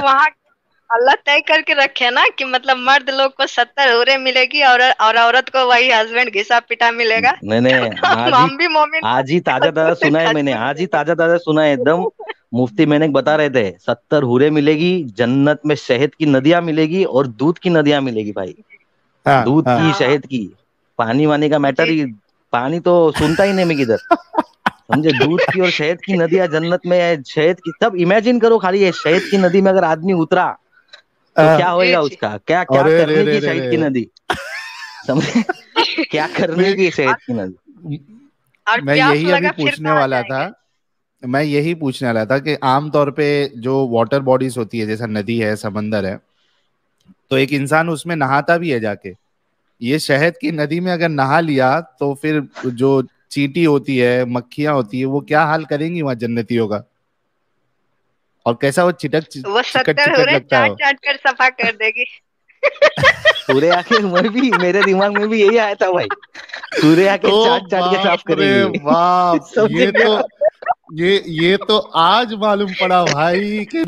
वहाँ अल्लाह तय करके रखे ना कि मतलब मर्द लोग को 70 हूरें मिलेगी और औरत को वही हस्बैंड घिसा पिटा मिलेगा। मैंने हम भी मोमिन आज ही ताजा ताजा सुना है, मैंने खस्म आज ही मिलेगी। ताजा ताजा सुना है एकदम। मुफ्ती मैंने बता रहे थे 70 हूरें मिलेगी, जन्नत में शहद की नदियां मिलेगी और दूध की नदियां मिलेगी भाई। हाँ दूध हाँ। की, हाँ हाँ शहद की। पानी वानी का मैटर जी ही, पानी तो सुनता ही नहीं मैं किधर। समझे, दूध की और शहद की नदियां जन्नत में है, शहद की। तब इमेजिन करो खाली, ये शहद की नदी में अगर आदमी उतरा तो क्या जी होएगा जी उसका, क्या क्या अरे रे करने रे की रे शहद रे। की नदी। समझे, क्या करने मैं की शहद और, की नदी। और मैं प्यास यही अभी लगा फिर पूछने कहाँ वाला था। जाएंगे। मैं यही पूछने वाला था कि आमतौर पे जो वाटर बॉडीज होती है, जैसा नदी है, समंदर है, तो एक इंसान उसमें नहाता भी है जाके। ये शहद की नदी में अगर नहा लिया तो फिर जो चींटी होती है, मक्खियां होती है, वो क्या हाल करेंगी वहां जन्नतियों का। और कैसा वो चिटक वो चिकट 70 चिकट हूरें लगता है चाट वो। चाट कर सफा कर देगी। सूर्य आके, मैं भी, मेरे दिमाग में भी यही आया था भाई। सूर्य आके ओ चाट चाट के साफ बाप रे करेगी। बाप, समझ ये गया। तो ये तो आज मालूम पड़ा भाई कि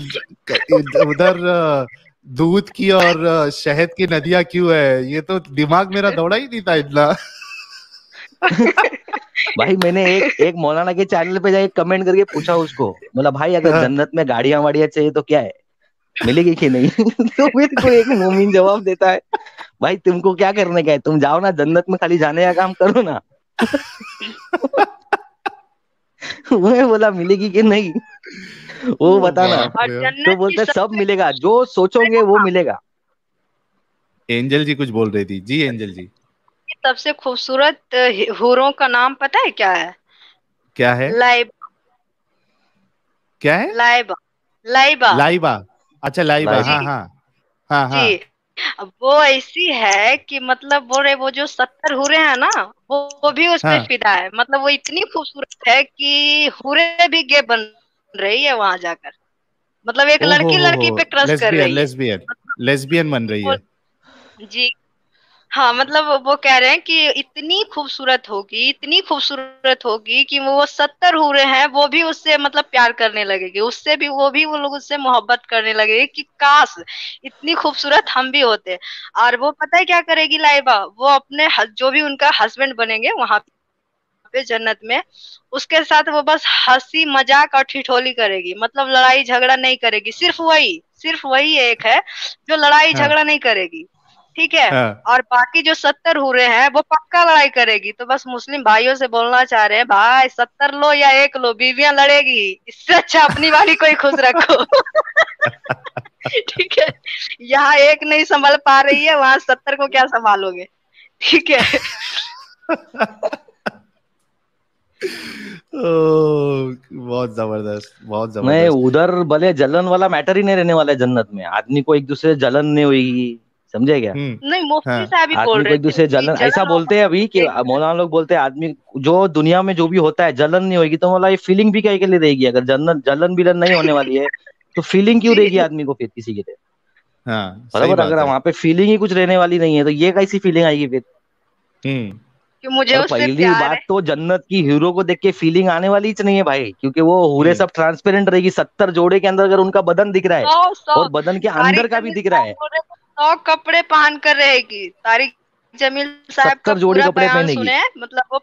उधर दूध की और शहद की नदियां क्यों है। ये तो दिमाग मेरा दौड़ा ही नहीं था इतना। भाई मैंने एक एक मौलाना के चैनल पे जाके कमेंट करके पूछा उसको, बोला भाई अगर हाँ, जन्नत में गाड़ियां वाड़ियां चाहिए तो क्या है, मिलेगी कि नहीं। तो फिर कोई एक मोमिन जवाब देता है, भाई तुमको क्या करने का है, तुम जाओ ना जन्नत में, खाली जाने का काम करो ना। मैं बोला मिलेगी कि नहीं, वो ओ बताना। बाप और रे। तो जन्नत की बोलते सब सबसे मिलेगा, जो सोचोगे वो मिलेगा। एंजल जी कुछ बोल रही थी जी, एंजल जी। सबसे खूबसूरत हूरों का नाम पता है क्या है? क्या है? लाइब क्या है? लाइबा लाइबा। लाइबा। अच्छा लाइबा, लाइबा। हाँ जी हाँ। हाँ हाँ। जी। अब वो ऐसी है कि मतलब वो जो 70 हुरे हैं ना, वो भी उस पे हाँ। फिदा है। मतलब वो इतनी खूबसूरत है कि हुरे भी गे बन रही है वहां जाकर। मतलब एक ओहो लड़की हो, लड़की पे क्रश कर लेस्बियन रही है। लेस्बियन लेस्बियन बन रही वो है। जी हाँ, मतलब वो कह रहे हैं कि इतनी खूबसूरत होगी कि वो 70 हुरे हैं वो भी उससे मतलब प्यार करने लगेगी, उससे भी वो लोग उससे मोहब्बत करने लगेगी कि काश इतनी खूबसूरत हम भी होते। और वो पता है क्या करेगी लाइबा? वो अपने जो भी उनका हस्बैंड बनेंगे वहां पे जन्नत में, उसके साथ वो बस हंसी मजाक और ठिठोली करेगी। मतलब लड़ाई झगड़ा नहीं करेगी। सिर्फ वही एक है जो लड़ाई हाँ झगड़ा नहीं करेगी। ठीक है। हाँ। और बाकी जो 70 हुए हैं वो पक्का लड़ाई करेगी। तो बस मुस्लिम भाइयों से बोलना चाह रहे हैं, भाई 70 लो या एक लो, बीवियां लड़ेगी, इससे अच्छा अपनी वाली को ही खुश रखो। ठीक है। यहाँ एक नहीं संभाल पा रही है, वहां 70 को क्या संभालोगे। ठीक है। ओ, बहुत जबरदस्त, बहुत नहीं, जबरदस्त। उधर भले जलन वाला मैटर ही नहीं रहने वाला है जन्नत में, आदमी को एक दूसरे से जलन नहीं होगी। समझे क्या। नहीं, मुफ्ती हाँ साहब ही बोल आदमी को रहे एक थे दूसरे से कि जलन, ऐसा जलन बोलते हैं अभी कि एक मौलाना लोग बोलते हैं आदमी जो दुनिया में जो भी होता है जलन नहीं होगी, तो बोला ये फीलिंग भी क्या के लिए रहेगी, अगर जन्नत जलन बिलन नहीं होने वाली है तो फीलिंग क्यों रहेगी जी आदमी को फिर किसी के लिए। हाँ, सही बराबर, बात अगर है। वहां पे फीलिंग ही कुछ रहने वाली नहीं है तो ये कैसी फीलिंग आएगी फिर। हम्म। कि मुझे और उससे पहली प्यार बात है। तो जन्नत की हीरो को देख के फीलिंग आने वाली ही नहीं है भाई, क्योंकि वो हूरे हम्म। सब ट्रांसपेरेंट रहेगी। 70 जोड़े के अंदर अगर उनका बदन दिख रहा है 100 और बदन के अंदर तारिक का भी जमील दिख रहा साहब है। बोल रहे थे 100 कपड़े पहन कर रहेगी। तारिक जमील साहब का 70 जोड़ी पूरा कपड़े बयान पहनेगी। सुने हैं। मतलब वो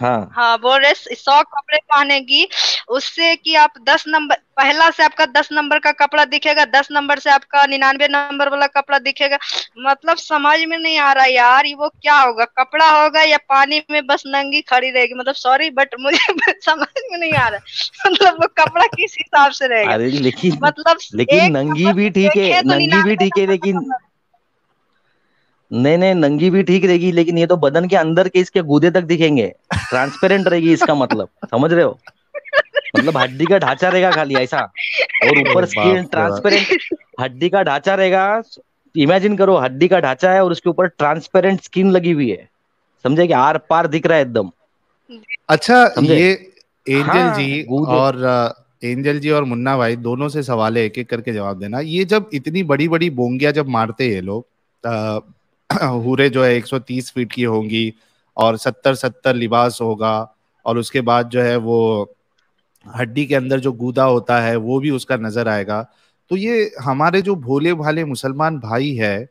हाँ। हाँ बोल रहे 100 कपड़े पहनेगी। उससे कि आप 10 नंबर, पहला से आपका 10 नंबर का कपड़ा दिखेगा, 10 नंबर से आपका 99 नंबर वाला कपड़ा दिखेगा। मतलब समझ में नहीं आ रहा यार, ये वो क्या होगा, कपड़ा होगा या पानी में बस नंगी खड़ी रहेगी। मतलब सॉरी बट मुझे समझ में नहीं आ रहा है। मतलब वो कपड़ा किस हिसाब से रहेगा। अरे लेकिन, मतलब लेकिन एक नंगी नंबर भी से ठीक है, देखे तो नंगी भी 99 ठीक है नंबर का लेकिन, कपड़ा। नहीं नहीं नंगी भी ठीक रहेगी लेकिन ये तो बदन के अंदर के इसके गूदे तक दिखेंगे। ट्रांसपेरेंट रहेगी इसका मतलब, समझ रहे हो। मतलब हड्डी का ढांचा रहेगा खाली ऐसा, और ओ ऊपर बाप स्किन रे बाप। ट्रांसपेरेंट। हड्डी का ढांचा रहेगा। इमेजिन करो, हड्डी का ढांचा है और उसके ऊपर ट्रांसपेरेंट स्किन लगी हुई है। समझे कि आर पार दिख रहा है एकदम। अच्छा, समझे। ये एंजल जी हाँ गूदे। और एंजल जी और मुन्ना भाई दोनों से सवाल है, एक एक करके जवाब देना। ये जब इतनी बड़ी बड़ी बोंगियां जब मारते हैं ये लोग, हूरे जो है 130 फीट की होंगी और 70-70 लिबास होगा, और उसके बाद जो है वो हड्डी के अंदर जो गूदा होता है वो भी उसका नजर आएगा। तो ये हमारे जो भोले भाले मुसलमान भाई है,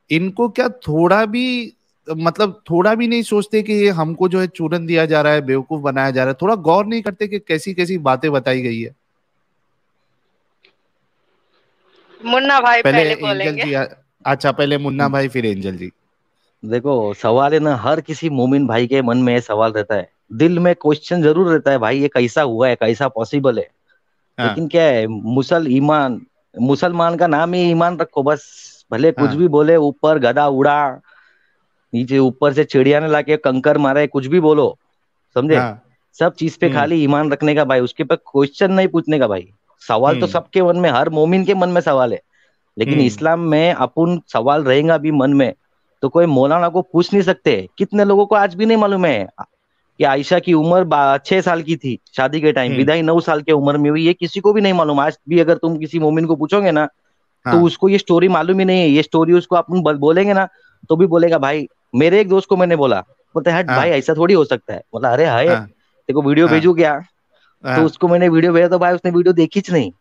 इनको क्या थोड़ा भी मतलब थोड़ा भी नहीं सोचते कि ये हमको जो है चूरन दिया जा रहा है, बेवकूफ बनाया जा रहा है? थोड़ा गौर नहीं करते कि कैसी कैसी बातें बताई गई है? मुन्ना भाई पहले पहले एंजल बोलेंगे। जी अच्छा, पहले मुन्ना भाई फिर एंजल जी। देखो, सवाल है ना, हर किसी मोमिन भाई के मन में ये सवाल रहता है, दिल में क्वेश्चन जरूर रहता है, भाई ये कैसा हुआ है, कैसा पॉसिबल है। हाँ लेकिन क्या है, मुसलमान का नाम ही ईमान रखो बस। भले कुछ हाँ भी बोले, ऊपर गधा उड़ा, नीचे ऊपर से चिड़िया ने लाके कंकर मारे, कुछ भी बोलो, समझे। हाँ। सब चीज पे हम्म खाली ईमान रखने का भाई, उसके पे क्वेश्चन नहीं पूछने का भाई। सवाल तो हम्म सबके मन में, हर मोमिन के मन में सवाल है। लेकिन हम्म इस्लाम में अपन सवाल रहेगा भी मन में, तो कोई मौलाना को पूछ नहीं सकते। कितने लोगों को आज भी नहीं मालूम है कि आयशा की उम्र 6 साल की थी शादी के टाइम, हम्म। विदाई 9 साल की उम्र में हुई, ये किसी को भी नहीं मालूम आज भी। अगर तुम किसी मोमिन को पूछोगे ना, तो हाँ उसको ये स्टोरी मालूम ही नहीं है। ये स्टोरी उसको अपन बोलेंगे ना, तो भी बोलेगा भाई। मेरे एक दोस्त को मैंने बोला, बोलते हट भाई, हाँ ऐसा थोड़ी हो सकता है। बोला अरे हाय, हाँ तेरे को वीडियो हाँ भेजू क्या? तो हाँ। उसको मैंने वीडियो भेजा, तो भाई उसने वीडियो देखी च नहीं,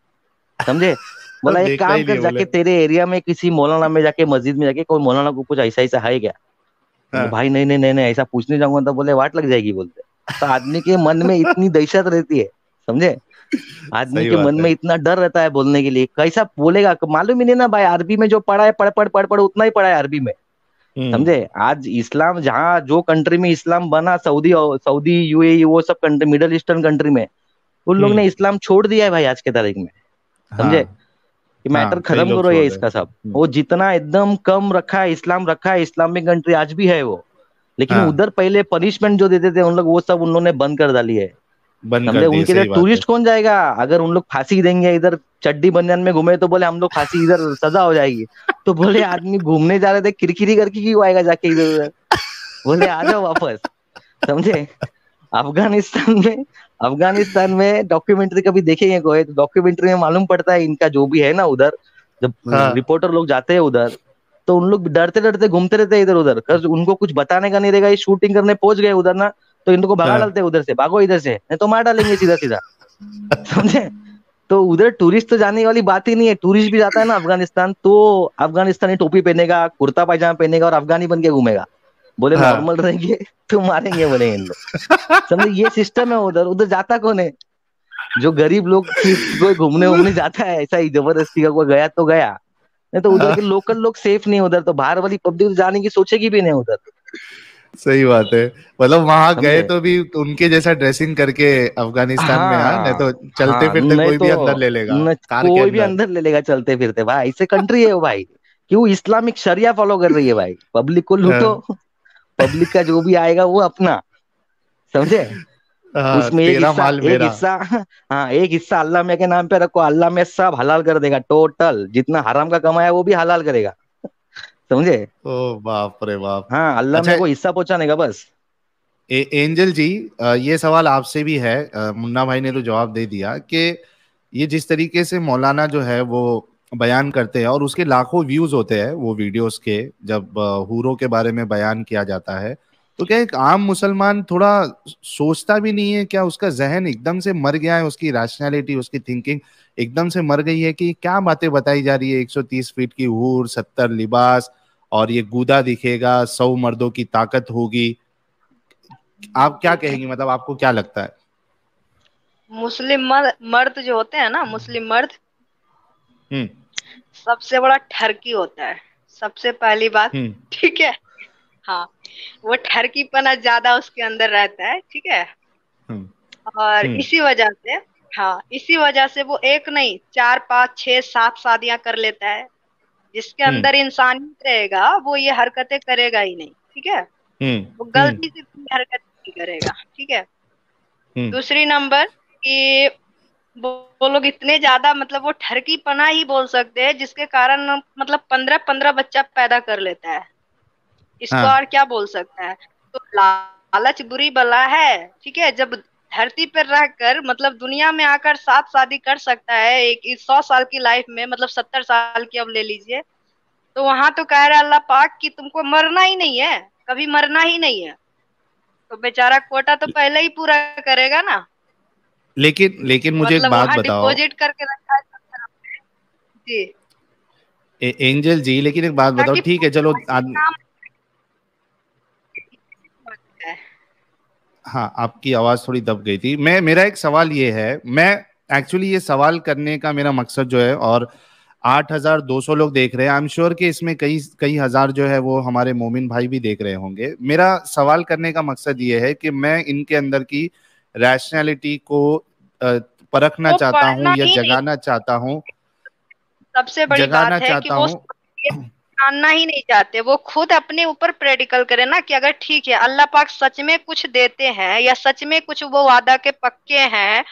समझे। तो बोला एक देखना काम ही नहीं कर, है बोले। जाके तेरे एरिया में किसी मौलाना में जाके, मस्जिद में जाके, कोई मौलाना को कुछ ऐसा ऐसा है क्या? बोले हाँ भाई नहीं नहीं नहीं नहीं, ऐसा पूछने जाऊंगा तो बोले वाट लग जाएगी बोलते। तो आदमी के मन में इतनी दहशत रहती है, समझे। आदमी सही के मन बात है। में इतना डर रहता है बोलने के लिए, कैसा बोलेगा मालूम ही नहीं ना भाई। अरबी में जो पढ़ा है, पढ़ पढ़ पढ़ पढ़ उतना ही पढ़ा है अरबी में, हम्म समझे। आज इस्लाम जहाँ जो कंट्री में इस्लाम बना, सऊदी सऊदी यूएई, वो सब कंट्री, मिडल ईस्टर्न कंट्री में, उन लोग हम्म। ने इस्लाम छोड़ दिया है भाई आज के तारीख में, समझे। हाँ कि मैटर हाँ, कई खत्म लोग करो ये छोड़ रहे इसका हैं। सब। वो जितना एकदम कम रखा है, इस्लाम रखा है, इस्लामिक कंट्री आज भी है वो। लेकिन हाँ, उधर पहले पनिशमेंट जो देते थे उन लोग, वो सब उन लोगों ने बंद कर डाली है, बंद समझे। कर दिए, उनके इधर सही बात है। टूरिस्ट कौन जाएगा? अगर उन लोग फांसी देंगे इधर, चड्डी बनियान में घूमे, तो बोले हम लोग फांसी, इधर सजा हो जाएगी। तो बोले आदमी घूमने जा रहे थे, किरकिरी करके क्यों आएगा जाके इधर उधर? बोले आ जाओ वापस, समझे। अफगानिस्तान में अफगानिस्तान में डॉक्यूमेंट्री कभी देखेंगे कोई, तो डॉक्यूमेंट्री में मालूम पड़ता है इनका जो भी है ना उधर, जब हाँ रिपोर्टर लोग जाते हैं उधर, तो उन लोग डरते डरते घूमते रहते हैं इधर उधर, उनको कुछ बताने का नहीं रहेगा। ये शूटिंग करने पहुंच गए उधर ना, तो इनको भगा हाँ। डालते हैं उधर से, भागो इधर से, नहीं तो मार डालेंगे सीधा सीधा, समझे। तो उधर टूरिस्ट तो जाने वाली बात ही नहीं है। टूरिस्ट भी जाता है ना अफगानिस्तान, तो अफगानिस्तानी टोपी पहनेगा, कुर्ता पायजामा पहनेगा और अफगानी बन के घूमेगा। बोले हाँ नॉर्मल रहेंगे तो मारेंगे, बोले इन लोग, समझे। ये सिस्टम है उधर। उधर जाता कौन है? जो गरीब लोग की कोई घूमने घूमने जाता है ऐसा ही जबरदस्ती का, कोई गया तो गया, नहीं तो उधर के हाँ, लोकल लोग सेफ नहीं है उधर। तो बाहर वाली पब्लिक तो जाने की सोचेगी भी नहीं उधर, सही बात है। मतलब वहां गए समझे। तो भी उनके जैसा ड्रेसिंग करके अफगानिस्तान में, हाँ, नहीं हाँ तो चलते हाँ, फिरते नहीं कोई तो भी अंदर ले लेगा कार के कोई भी अंदर। अंदर ले लेगा चलते फिरते, भाई ऐसे कंट्री है वो भाई। क्यों? इस्लामिक शरिया फॉलो कर रही है भाई, पब्लिक को लूटो, हाँ पब्लिक का जो भी आएगा वो अपना, समझे। हाँ, उसमें तेरा माल एक मेरा। हिस्सा हाँ, एक हिस्सा अल्लाह में के नाम पे रखो, अल्लाह में सब हलाल कर देगा, टोटल जितना हराम का कमाया वो भी हलाल करेगा, समझे। ओ बाप रे बाप। हाँ, अल्लाह अच्छा, में को हिस्सा पहुंचाने का बस। एंजल जी, ये सवाल आपसे भी है। मुन्ना भाई ने तो जवाब दे दिया कि ये जिस तरीके से मौलाना जो है वो बयान करते हैं और उसके लाखों व्यूज होते हैं वो वीडियोस के, जब हूरों के बारे में बयान किया जाता है, तो क्या एक आम मुसलमान थोड़ा सोचता भी नहीं है? क्या उसका जहन एकदम से मर गया है, उसकी रैशनैलिटी, उसकी थिंकिंग एकदम से मर गई है कि क्या बातें बताई जा रही है? 130 फीट की हूर, 70 लिबास, और ये गूदा दिखेगा, 100 मर्दों की ताकत होगी। आप क्या कहेंगी, मतलब आपको क्या लगता है? मुस्लिम मर्द जो होते हैं ना, मुस्लिम मर्द हम्म सबसे बड़ा ठरकी होता है, सबसे पहली बात। हम्म ठीक है। हाँ, वो ठरकीपना ज्यादा उसके अंदर रहता है, ठीक है। हम्म और हम्म इसी वजह से, हाँ, इसी वजह से वो एक नहीं, 4 5 6 7 शादियां कर लेता है। जिसके हम्म अंदर इंसानियत रहेगा वो ये हरकतें करेगा ही नहीं, ठीक है। हम्म वो हम्म गलती से कोई हरकत नहीं करेगा, ठीक है। हम्म दूसरी नंबर कि वो लोग इतने ज्यादा, मतलब वो ठरकीपना ही बोल सकते हैं, जिसके कारण मतलब 15 15 बच्चा पैदा कर लेता है। इसको हाँ और क्या बोल सकता है? तो लालच बुरी बला है, ठीक है। जब धरती पर रहकर, मतलब दुनिया में आकर 7 शादी कर सकता है एक इस 100 साल की लाइफ में, मतलब 70 साल की अब ले लीजिए, तो वहां तो कह रहा है अल्लाह पाक कि तुमको मरना ही नहीं है, कभी मरना ही नहीं है। तो बेचारा कोटा तो पहले ही पूरा करेगा ना। लेकिन लेकिन मुझे एक मतलब बात वहां बताओ। डिपॉजिट करके रखा है सब तरफ। जी। एंजल जी, लेकिन एक बात बताओ, ताकि ठीक है चलो काम है। हाँ, आपकी आवाज थोड़ी दब गई थी। मेरा एक सवाल ये है, मैं एक्चुअली ये सवाल करने का मेरा मकसद जो है, और 8,200 लोग देख रहे हैं, आई एम श्योर कि इसमें कई कई हजार जो है वो हमारे मोमिन भाई भी देख रहे होंगे। मेरा सवाल करने का मकसद ये है कि मैं इनके अंदर की रैशनैलिटी को परखना वो चाहता हूँ पढ़ना या ही नहीं, जगाना चाहता हूँ, सबसे बड़ी जगाना बात है कि चाहता वो हूँ। ये जानना ही नहीं चाहते। वो खुद अपने ऊपर प्रैक्टिकल करे ना कि अगर ठीक है अल्लाह पाक सच में कुछ देते हैं, या सच में कुछ वो वादा के पक्के हैं,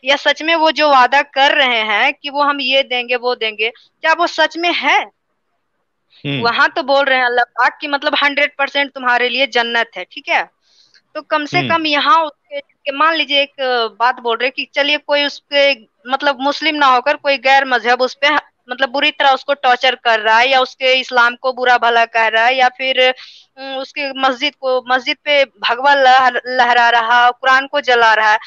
या सच में वो जो वादा कर रहे हैं कि वो हम ये देंगे वो देंगे, क्या वो सच में है? हम्म। वहां तो बोल रहे हैं अल्लाह पाक कि मतलब 100% तुम्हारे लिए जन्नत है, ठीक है। तो कम से हम्म। कम यहाँ उसके मान लीजिए एक बात बोल रहे कि चलिए कोई उसके मतलब मुस्लिम ना होकर कोई गैर मजहब उस पे मतलब बुरी तरह उसको टॉर्चर कर रहा है, या उसके इस्लाम को बुरा भला कह रहा है, या फिर उसके मस्जिद पे भगवा लहरा रहा, कुरान को जला रहा है,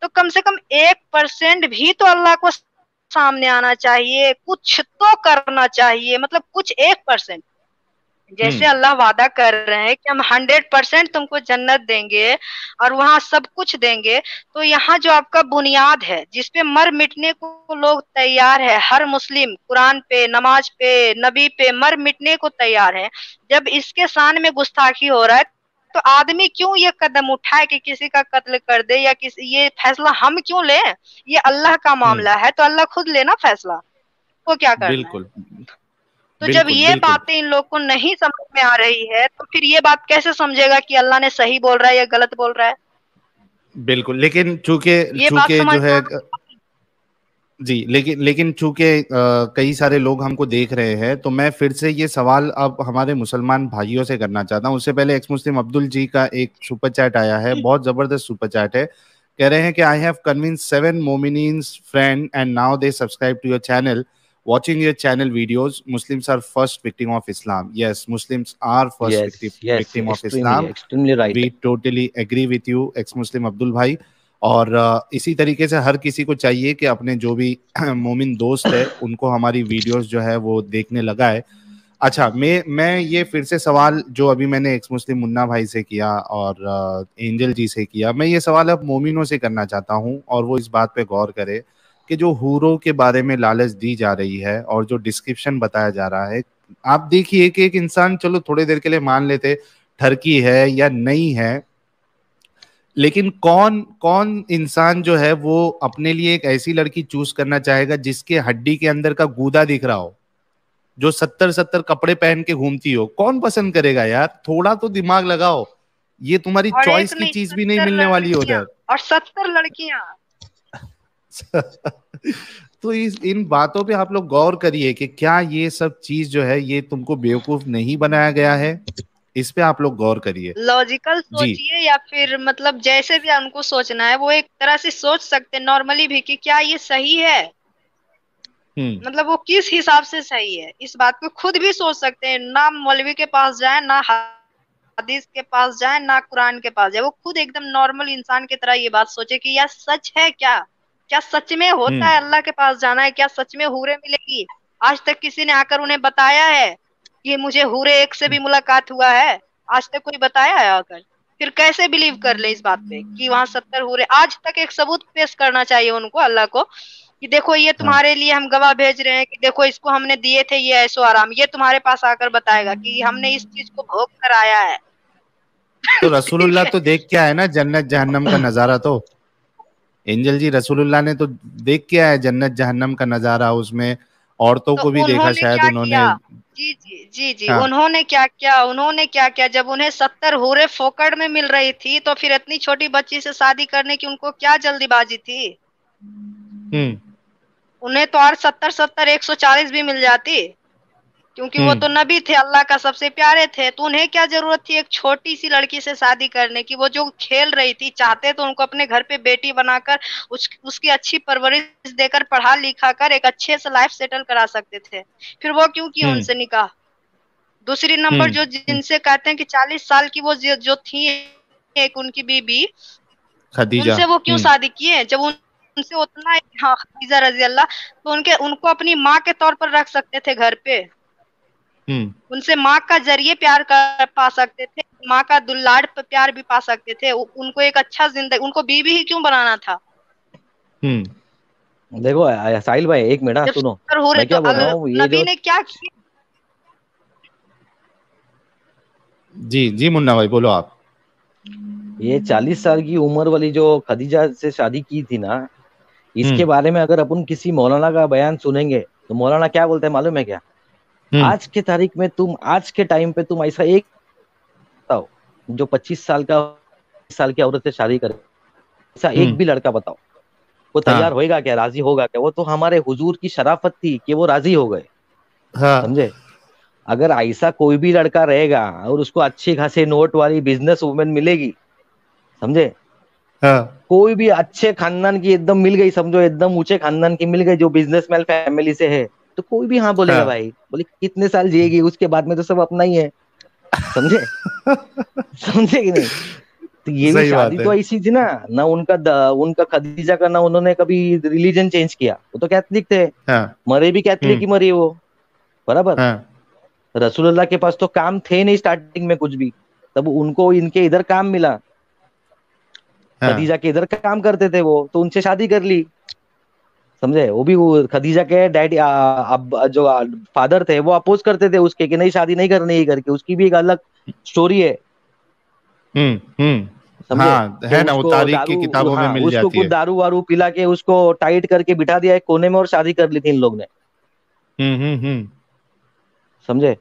तो कम से कम 1% भी तो अल्लाह को सामने आना चाहिए, कुछ तो करना चाहिए, मतलब कुछ 1%। जैसे हम्म। अल्लाह वादा कर रहे हैं कि हम 100% तुमको जन्नत देंगे और वहां सब कुछ देंगे, तो यहाँ जो आपका बुनियाद है जिसपे मर मिटने को लोग तैयार है, हर मुस्लिम कुरान पे, नमाज पे, नबी पे मर मिटने को तैयार है, जब इसके शान में गुस्ताखी हो रहा है, तो आदमी क्यों ये कदम उठाए कि किसी का कत्ल कर दे, या किसी ये फैसला हम क्यों लें? ये अल्लाह का हम्म। मामला है, तो अल्लाह खुद लेना फैसला, को क्या करना है। बिल्कुल। तो जब बिल्कुल। ये बिल्कुल। बातें इन लोग को नहीं समझ में आ रही है, तो फिर ये बात कैसे समझेगा कि अल्लाह ने सही बोल रहा है या गलत बोल रहा है? बिल्कुल, लेकिन चूंकि ये बात चूंकि समझ जो में है, आना। जी, लेकिन चूंकि कई सारे लोग हमको देख रहे हैं, तो मैं फिर से ये सवाल अब हमारे मुसलमान भाइयों से करना चाहता हूँ। उससे पहले एक्स मुस्लिम अब्दुल जी का एक सुपर चैट आया है, बहुत जबरदस्त सुपर चैट है। कह रहे हैं कि आई हैव कन्विंस 7 मोमिनीन्स friend and now they subscribe to your channel, watching your channel videos. Muslims are first victim of Islam. Yes, Muslims are first yes yes, victim of extremely Islam. Extremely right. We totally agree with you, ex Muslim Abdul भाई। और इसी तरीके से हर किसी को चाहिए कि अपने जो भी मोमिन दोस्त है उनको हमारी वीडियोस जो है वो देखने लगा है। अच्छा, मैं ये फिर से सवाल जो अभी मैंने एक्स मुस्लिम मुन्ना भाई से किया और एंजल जी से किया, मैं ये सवाल अब मोमिनों से करना चाहता हूँ, और वो इस बात पे गौर करे कि जो हूरों के बारे में लालच दी जा रही है और जो डिस्क्रिप्शन बताया जा रहा है, आप देखिए कि एक इंसान, चलो थोड़ी देर के लिए मान लेते ठरकी है या नहीं है, लेकिन कौन कौन इंसान जो है वो अपने लिए एक ऐसी लड़की चूज करना चाहेगा जिसके हड्डी के अंदर का गूदा दिख रहा हो, जो 70-70 कपड़े पहन के घूमती हो? कौन पसंद करेगा यार? थोड़ा तो दिमाग लगाओ, ये तुम्हारी और एक चॉइस की नहीं, चीज भी नहीं 70 मिलने वाली है लड़कियां, उधर। और 70 लड़कियां। तो इन बातों पे आप लोग गौर करिए कि क्या ये सब चीज जो है ये तुमको बेवकूफ नहीं बनाया गया है, इस पे आप लोग गौर करिए। लॉजिकल जी। सोचिए, या फिर मतलब जैसे भी उनको सोचना है वो एक तरह से सोच सकते हैं नॉर्मली भी कि क्या ये सही है, हम्म। मतलब वो किस हिसाब से सही है, इस बात को खुद भी सोच सकते हैं। ना मौलवी के पास जाए, ना हदीस के पास जाए, ना कुरान के पास जाए, वो खुद एकदम नॉर्मल इंसान की तरह ये बात सोचे कि यार सच है क्या, क्या सच में होता हम्म। है अल्लाह के पास जाना है, क्या सच में हूरे मिलेगी? आज तक किसी ने आकर उन्हें बताया है कि मुझे हूरे एक से भी मुलाकात हुआ है? आज तक कोई बताया है आकर? फिर कैसे बिलीव कर ले इस बात पे कि वहां 70 हूरे? आज तक एक सबूत पेश करना चाहिए उनको, अल्लाह को, कि देखो ये हाँ। तुम्हारे लिए हम गवाह भेज रहे हैं, कि देखो इसको हमने दिए थे ये ऐशो आराम, ये तुम्हारे पास आकर बताएगा कि हमने इस चीज को भोग कर आया है। तो ठीक रसूलुल्लाह है। तो देख के आए ना जन्नत जहन्नम का नजारा, तो एंजल जी रसूलुल्लाह ने तो देख के आए जन्नत जहन्नम का नजारा, उसमें औरतों तो को भी देखा उन्होंने शायद क्या उन्होंने। किया? जी जी जी जी, हाँ। उन्होंने क्या किया? उन्होंने क्या किया? जब उन्हें 70 हूरे फोकट में मिल रही थी, तो फिर इतनी छोटी बच्ची से शादी करने की उनको क्या जल्दीबाजी थी? हम्म। उन्हें तो और 70-70 140 भी मिल जाती, क्योंकि वो हम्म। तो नबी थे, अल्लाह का सबसे प्यारे थे। तो उन्हें क्या जरूरत थी एक छोटी सी लड़की से शादी करने की? वो जो खेल रही थी, चाहते तो उनको अपने घर पे बेटी बनाकर उसकी अच्छी परवरिश देकर पढ़ा लिखा कर एक अच्छे से लाइफ सेटल करा सकते थे। फिर वो क्यों किए हम्म। उनसे निकाह? दूसरी नंबर, हम्म। जो जिनसे कहते हैं कि 40 साल की वो जो थी एक उनकी बीबी, खदीजा। उनसे वो क्यों हम्म। शादी किए जब उनसे उतना हाँ खदीजा रजी अल्लाह, तो उनके उनको अपनी माँ के तौर पर रख सकते थे घर पे, उनसे माँ का जरिए प्यार कर पा सकते थे, माँ का दुल्लाड़ प्यार भी पा सकते थे, उनको एक अच्छा जिंदगी, उनको बीवी ही क्यों बनाना था। देखो साहिल भाई एक मिनट जब सुनो, सत्तर हो रहे मैं तो क्या बोल रहा हूँ, ये नबी जो ने क्या किया। जी जी मुन्ना भाई बोलो आप। ये 40 साल की उम्र वाली जो खदीजा से शादी की थी ना, इसके हम्म बारे में अगर अपन किसी मौलाना का बयान सुनेंगे तो मौलाना क्या बोलते हैं मालूम है क्या? हम्म आज के तारीख में तुम, आज के टाइम पे तुम ऐसा एक बताओ जो 25 साल का, 20 साल की औरत से शादी करे, ऐसा एक हम्म भी लड़का बताओ, वो तैयार हाँ होएगा क्या, राजी होगा क्या? वो तो हमारे हुजूर की शराफत थी कि वो राजी हो गए। हाँ समझे? अगर ऐसा कोई भी लड़का रहेगा और उसको अच्छी खासी नोट वाली बिजनेस वुमेन मिलेगी, समझे, हाँ कोई भी अच्छे खानदान की एकदम मिल गई, समझो एकदम ऊंचे खानदान की मिल गई जो बिजनेसमैन फैमिली से है, तो कोई भी हाँ बोलेगा हाँ भाई, बोले कितने साल जिएगी, उसके बाद में तो सब अपना ही है। समझे? समझे कि नहीं? तो ये भी सही शादी बात है। तो ऐसी थी ना, ना उनका खदीजा का ना उन्होंने कभी रिलीजन चेंज किया, वो तो कैथलिक थे, हाँ मरे भी कैथलिक हम्म ही मरी वो, बराबर। हाँ रसूलुल्लाह के पास तो काम थे नहीं स्टार्टिंग में कुछ भी, तब उनको इनके इधर काम मिला, हाँ खदीजा के इधर काम करते थे वो, तो उनसे शादी कर ली। समझे? वो खदीजा के डैडी अब जो फादर थे वो अपोज करते थे उसके कि नहीं शादी नहीं करनी है करके, उसकी भी एक अलग स्टोरी है। समझे? हाँ कि है ना, वो उसको तारीख की दारू, किताबों में हाँ मिल उसको जाती कुछ है। दारू वारू पिला के उसको टाइट करके बिठा दिया एक कोने में और शादी कर ली थी इन लोग ने। हम्म। समझे?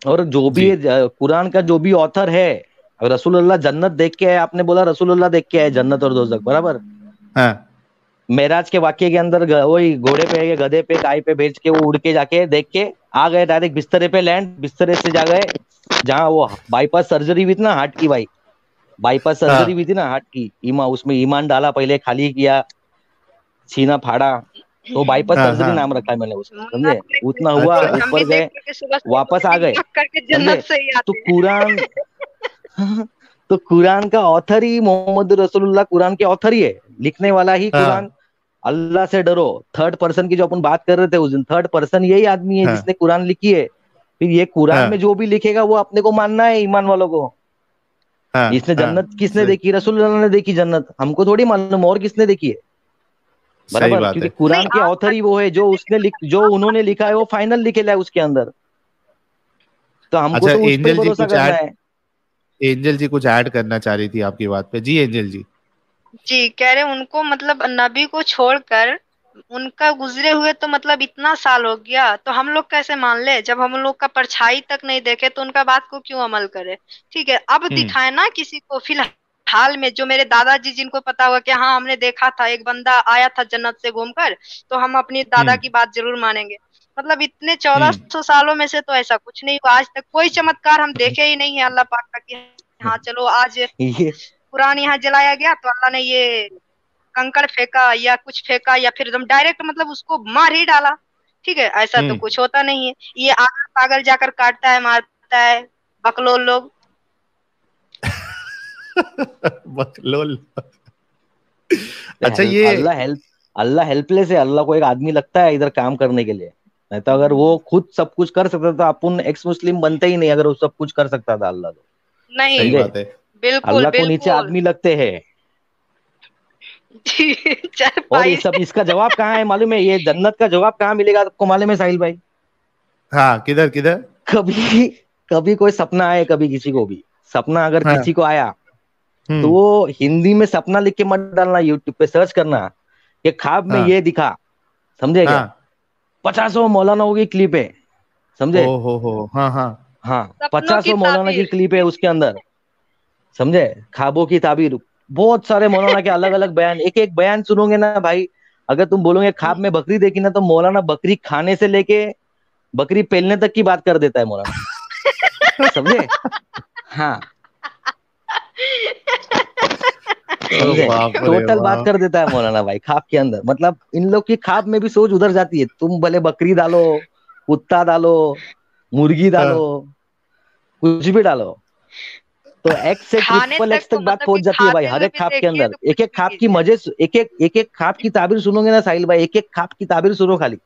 और जो भी जी कुरान का जो भी ऑथर है, रसूलुल्लाह जन्नत देख के आए, आपने बोला रसूलुल्लाह देख के आए जन्नत और दोजख, बराबर। हाँ मेराज के वाक्य के अंदर वही घोड़े पे, गधे पे, गाय पे भेज के वो उड़ के जाके देख के आ गए, डायरेक्ट बिस्तरे पे लैंड, बिस्तरे से जा गए जहाँ वो बाईपास सर्जरी हुई थी ना हार्ट की, भाई बाईपास सर्जरी हाँ हुई थी ना हार्ट की, उसमें ईमान डाला, पहले खाली किया, सीना फाड़ा, तो बाईपास हाँ सर्जरी हाँ नाम रखा है मैंने उसका। मुन्ना समझे? उतना को हुआ, अच्छा हम भी ऊपर देख गए, करके सुबह वापस सुबह आ गए। निकाह करके समझे? जन्नत से ही तो आते कुरान हैं। तो कुरान का ऑथर ही मोहम्मद रसूलुल्लाह, कुरान के ऑथर ही है, लिखने वाला ही कुरान। हाँ अल्लाह से डरो, थर्ड पर्सन की जो अपन बात कर रहे थे उस दिन, थर्ड पर्सन यही आदमी है हाँ जिसने कुरान लिखी है। फिर ये कुरान में हाँ जो भी लिखेगा वो अपने को मानना है, ईमान वालों को। हाँ इसने हाँ जन्नत किसने सही देखी? रसूलुल्लाह ने देखी जन्नत, हमको थोड़ी मालूम और किसने देखी है, सही बराबर, बात क्योंकि है। नहीं कुरान के आप ऑथर ही वो है, जो उसने जो उन्होंने लिखा है वो फाइनल लिखेला है उसके अंदर, तो हमको अच्छा तो उस पर एंजल जी भरोसा कुछ करना ऐड, है। एंजल जी कुछ ऐड करना चाह रही थी आपकी बात पे। जी एंजल जी। जी कह रहे उनको मतलब नबी को छोड़कर उनका गुजरे हुए तो मतलब इतना साल हो गया, तो हम लोग कैसे मान ले, जब हम लोग का परछाई तक नहीं देखे तो उनका बात को क्यों अमल करे। ठीक है अब हम्म दिखाए ना किसी को फिलहाल में, जो मेरे दादाजी जिनको पता हुआ कि हाँ हमने देखा था एक बंदा आया था जन्नत से घूमकर, तो हम अपनी दादा हम्म की बात जरूर मानेंगे। मतलब इतने चौदह हम्म सौ सालों में से तो ऐसा कुछ नहीं हुआ आज तक, कोई चमत्कार हम देखे ही नहीं है अल्लाह पाक का कि हाँ चलो आज ये कुरान यहाँ जलाया गया तो अल्लाह ने ये कंकड़ फेंका या कुछ फेंका या फिर एकदम डायरेक्ट मतलब उसको मार ही डाला। ठीक है ऐसा तो हम्म कुछ होता नहीं है, ये आगल पागल जाकर काटता है मारता है बकलोल लोग। बकलोल। अच्छा ये अल्लाह हेल्प, अल्लाह हेल्पलेस है, अल्लाह को एक आदमी लगता है इधर काम करने के लिए, नहीं तो अगर वो खुद सब कुछ कर सकता था अपन एक्स मुस्लिम बनते ही नहीं, अगर वो सब कुछ कर सकता था अल्लाह तो। सही नहीं समझे? बात है। बिल्कुल अल्लाह को नीचे बिल्कुल। आदमी लगते हैं। जी चार और ये पाई सब इसका जवाब कहाँ है मालूम है? ये जन्नत का जवाब कहाँ मिलेगा आपको मालूम है साहिल भाई? हाँ किधर किधर। कभी कभी कोई सपना आए, कभी किसी को भी सपना अगर हाँ किसी को आया, तो हम्म वो हिंदी में सपना लिख के मत डालना, यूट्यूब पे सर्च करना कि ख्वाब में हाँ ये दिखा। समझे क्या? हाँ 50 मौलानाओं की क्लिप है। ओ समझे? हो हाँ हाँ हाँ, सपनों की 50 मौलाना की ताबीर। क्लिप है उसके अंदर। समझे? ख्वाबों की ताबीर, बहुत सारे मौलाना के अलग अलग बयान, एक एक बयान सुनोगे ना भाई, अगर तुम बोलोगे ख्वाब में बकरी देखी ना, तो मौलाना बकरी खाने से लेके बकरी पेलने तक की बात कर देता है मौलाना। समझे? हाँ, ओ समझे? बाप रे टोटल बात कर बाप। देता है मौलाना भाई ख्वाब के अंदर, मतलब इन लोग की ख्वाब में भी सोच उधर जाती है, तुम भले बकरी डालो, कुत्ता डालो, मुर्गी डालो, हाँ कुछ भी डालो। तो एक्स से खाने ट्रिपल तक एक्स तक तो बात मतलब पहुंच कि जाती है भाई, खाते हर हुए एक भी खाप के देखिए अंदर। तो एक कुछ एक भी खाप की कीजिए। मजे, एक एक खाप की ताबीर सुनोगे ना साहिल भाई, एक एक खाप की ताबीर सुनो खाली।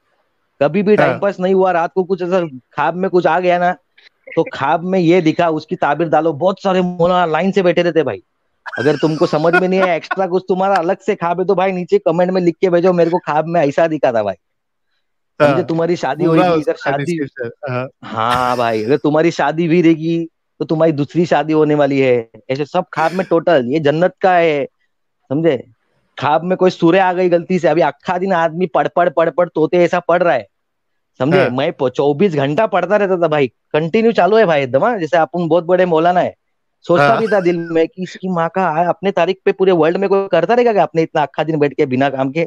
कभी भी टाइम हाँ पास नहीं हुआ, रात को कुछ ऐसा खाब में कुछ आ गया ना, तो खाब में ये दिखा, उसकी ताबीर डालो। बहुत सारे मोना लाइन से बैठे रहते भाई। अगर तुमको समझ में नहीं है, एक्स्ट्रा कुछ तुम्हारा अलग से खाब है, तो भाई नीचे कमेंट में लिख के भेजो, मेरे को खाब में ऐसा दिखा था भाई। समझे, हाँ, तुम्हारी शादी पूरा होगी इधर उसका शादी। डिस्क्रिप्शन। हाँ हाँ भाई, अगर तुम्हारी शादी भी रहेगी तो तुम्हारी दूसरी शादी होने वाली है। ऐसे सब खाब में टोटल, ये जन्नत का है। समझे, खाब में कोई सूर्य आ गई गलती से, अभी अक्खा दिन आदमी पढ़ पढ़ तोते ऐसा पढ़ रहा है। समझे, हाँ मैं 24 घंटा पढ़ता रहता था भाई, कंटिन्यू चालू है भाई एकदम। हाँ, जैसे अपन बहुत बड़े मौलाना है। सोचता हाँ भी था दिल में कि इसकी माँ का अपने तारीख पे पूरे वर्ल्ड में कोई करता रहेगा क्या, अपने इतना अक्खा दिन बैठ के बिना काम के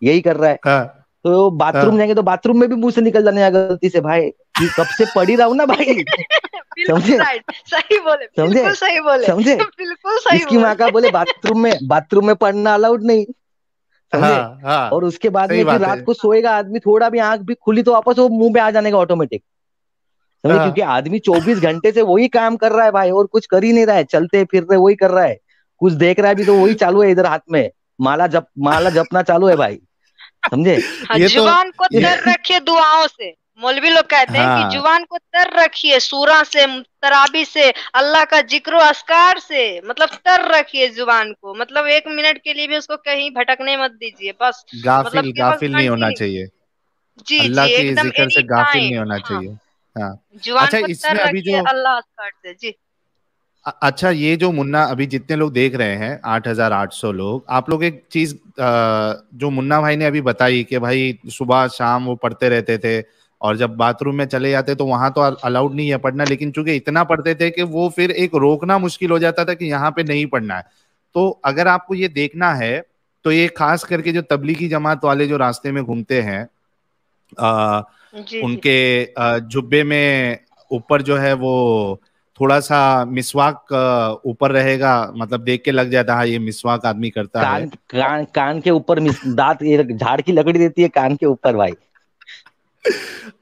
यही कर रहा है। हाँ तो बाथरूम हाँ। जाएंगे तो बाथरूम में भी मुंह से निकल जाने लगा गलती से भाई, कि कब से पढ़ ही रहा हूं ना भाई। बिल्कुल समझे, राइट, सही बोले, समझे, बिल्कुल सही बोले। समझे। बिल्कुल सही इसकी माँ का बोले। बोले बाथरूम में पढ़ना अलाउड नहीं। समझे, हाँ हाँ और उसके बाद सही में फिर बात है। रात को सोएगा आदमी, थोड़ा भी आंख भी खुली तो वापस वो मुंह पे आ जाने का ऑटोमेटिक। समझे, क्योंकि हाँ आदमी 24 घंटे से वही काम कर रहा है भाई, और कुछ कर ही नहीं रहा है, चलते फिर रहे वही कर रहा है। कुछ देख रहा है भी तो वही चालू है इधर हाथ में, माला जपना चालू है भाई। समझे। हाँ, ये तो जुबान को ये तर रखिए दुआओं से। मौलवी लोग कहते हैं कि हाँ जुबान को तर रखिए सूरा से, तराबी से, अल्लाह का जिक्र अस्कार से। मतलब तर रखिए जुबान को, मतलब 1 मिनट के लिए भी उसको कहीं भटकने मत दीजिए बस। मतलब गाफिल कि बस गाफिल नहीं होना कंटिन्यू। चाहिए। जी अल्लाह जी, के एकदम जिक्र एनी से गाफिल नहीं टाइम। होना हाँ, चाहिए। हाँ। जुबान अच्छा को इसमें तर अभी रखिए जो अल्लाह अस्कार से जी। अच्छा ये जो मुन्ना अभी जितने लोग देख रहे हैं 8,800 लोग, आप लोग एक चीज जो मुन्ना भाई ने अभी बताई कि भाई सुबह शाम वो पढ़ते रहते थे, और जब बाथरूम में चले जाते तो वहां तो अलाउड नहीं है पढ़ना, लेकिन चूंकि इतना पढ़ते थे कि वो फिर एक रोकना मुश्किल हो जाता था कि यहाँ पे नहीं पढ़ना है। तो अगर आपको ये देखना है तो ये खास करके जो तबलीगी जमात वाले जो रास्ते में घूमते हैं, अ, जी जी। उनके जुब्बे में ऊपर जो है वो थोड़ा सा मिसवाक ऊपर रहेगा, मतलब देख के लग जाता है ये मिसवाक आदमी करता है। कान के ऊपर दांत, ये झाड़ की लकड़ी देती है कान के ऊपर भाई।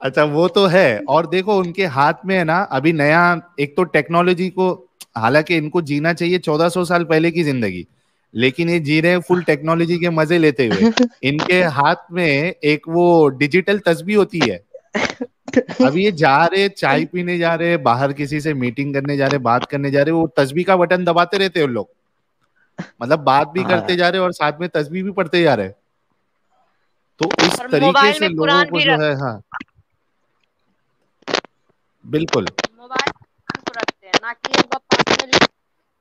अच्छा वो तो है। और देखो उनके हाथ में है ना अभी नया, एक तो टेक्नोलॉजी को, हालांकि इनको जीना चाहिए 1400 साल पहले की जिंदगी, लेकिन ये जी रहे हैं फुल टेक्नोलॉजी के मजे लेते हुए। इनके हाथ में एक वो डिजिटल तस्बीह होती है। अब ये जा रहे चाय पीने जा रहे, बाहर किसी से मीटिंग करने जा रहे, बात करने जा रहे, वो तस्बीह का बटन दबाते रहते हैं उन लोग। मतलब बात भी करते हाँ, जा रहे और साथ में तस्बीह भी पढ़ते जा रहे। तो इस और तरीके मोबाइल से में लोगों कुरान को भी जो रख, है, हाँ बिल्कुल। मोबाइल में कुरान को रखते हैं ना कि एक बार पढ़ने लिख,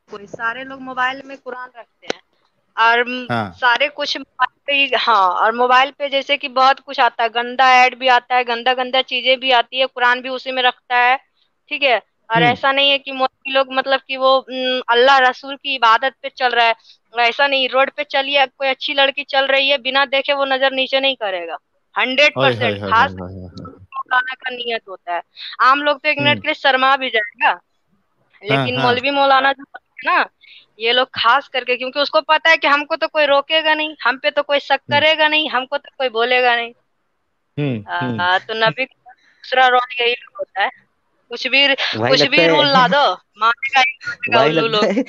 कोई सारे लोग मोबाइल में कुरान रखते हैं। और हाँ सारे कुछ मोबाइल पे ही, हाँ, और मोबाइल पे जैसे कि बहुत कुछ आता है, गंदा ऐड भी आता है, गंदा गंदा चीजें भी आती है, कुरान भी उसी में रखता है। ठीक है। और हम्म ऐसा नहीं है कि मोदी लोग मतलब कि वो अल्लाह रसूल की इबादत पे चल रहा है। ऐसा नहीं, रोड पे चलिए, कोई अच्छी लड़की चल रही है, बिना देखे वो नजर नीचे नहीं करेगा। हंड्रेड हाय हाय परसेंट हाय हाय खास हाय हाय। मौलाना का नियत होता है। आम लोग तो 1 मिनट हम्म के लिए शर्मा भी जाएगा, हाँ लेकिन हाँ मौलवी मौलाना जो होते हैं ना, ये लोग खास करके, क्योंकि उसको पता है कि हमको तो कोई रोकेगा नहीं, हम पे तो कोई शक हम्म करेगा नहीं, हमको तो कोई बोलेगा नहीं। हम्म। तो नबी का दूसरा रोल यही होता है। कुछ भी वही कुछ लगता भी रूल ला है। दो, मानेगा ही मानेगा वही उल्लू लगता लोग। है,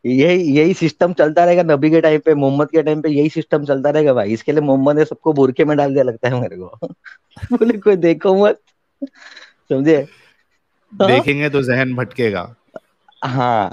यही यही सिस्टम चलता रहेगा नबी के टाइम पे, मोहम्मद के टाइम पे यही सिस्टम चलता रहेगा भाई। इसके लिए मोहम्मद ने सबको बुरके में डाल दिया लगता है मेरे को। बोले कोई देखो मत। समझे। हाँ देखेंगे तो जहन भटकेगा। हाँ,